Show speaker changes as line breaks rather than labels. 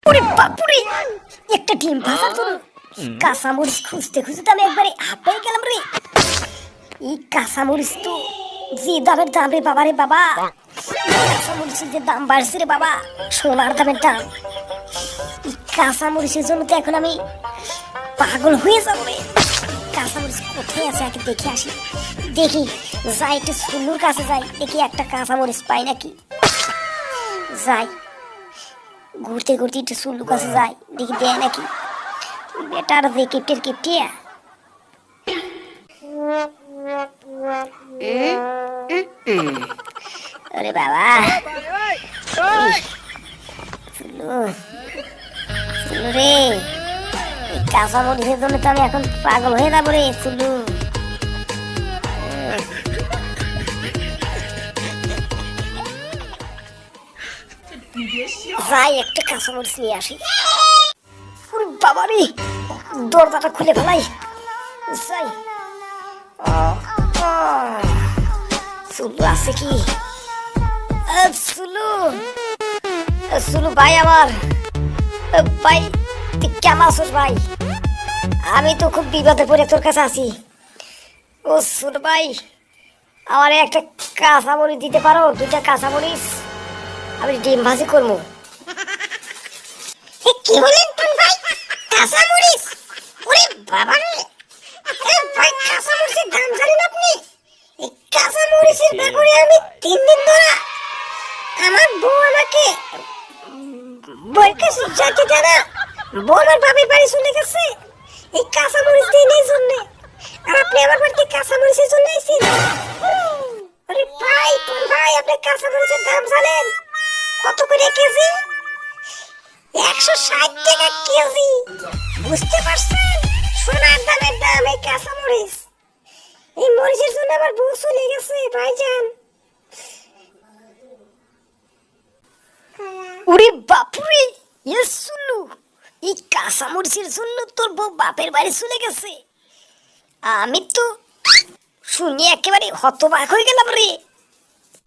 ওরে বাপুরে, একটা ডিম ভাজা তো কাঁচামরিচ খুঁজতে খুঁজতে আমি একবারে হাঁপাই গেলাম রে। এই কাঁচামরিচ তো যে দামের দাম রে বাবা রে বাবা, কাঁচামরিচের যে দাম বাড়ছে রে বাবা, সোনার দামের দাম। এই কাঁচামরিচের জন্য তো এখন আমি পাগল হয়ে যাবো রে। কাঁচামরিচ কোথায় আছে আগে দেখে আসি, দেখি যাই একটু সুন্দর কাছে যাই, দেখি একটা কাঁচামরিচ পাই নাকি। যাই ঘুরতে ঘুরতে একটু সুল্লু কাছে যাই, দেখি দেয় নাকি। বেটার যে কিপটের কিপটিয়া। আরে বাবা, সুল্লু সুল্লু রে, এই কাঁচামরিচের জন্য তো আমি এখন পাগল হয়ে যাবো রে সুল্লু। যাই একটা কাঁচামরিচ নিয়ে আসি। বাবা রে, দরজাটা খুলে ফেলাই। যাই, সুলু আছে কি? সুলু, সুলু ভাই আমার, ভাই তুই কেমন আছিস ভাই? আমি তো খুব বিপদে পড়ে তোর কাছে আছি। ও সুলু ভাই, আমার একটা কাঁচামরিচ দিতে পারো? দুইটা কাঁচামরিচ, আমি ডিম ভাজি করবো। কি বলেন টুন ভাই, কাঁচামরিচ? ওরে বাবা রে, ভাই কাঁচামরিচের দাম জানেন আপনি? এই কাঁচামরিচের ব্যাপারে আমি 3 দিন ধরে আমার বউ আমাকে বউয়ের কাছে যেতে দেয় না। বউ আমার বাপের বাড়ি চলে গেছে এই কাঁচামরিচ দিয়ে নেই জন্য। আর আপনি আমার বাড়িতে কাঁচামরিচের জন্য এসেছেন? আরে ভাই টুন ভাই, আপনি কাঁচামরিচের দাম জানেন কত করে কেজি? 160 টাকা কেজি। বুঝতে পারছেন? সোনার দামের দাম এই কাঁচামরিচ। এই মরিচের জন্য আমার বউ চলে গেছে ভাইজান। ওরে বাপুরে, সুলু, এই কাঁচামরিচের জন্য তোর বউ বাপের বাড়ি চলে গেছে? আমি তো শুনে একেবারে হতবাক হয়ে গেলাম রে।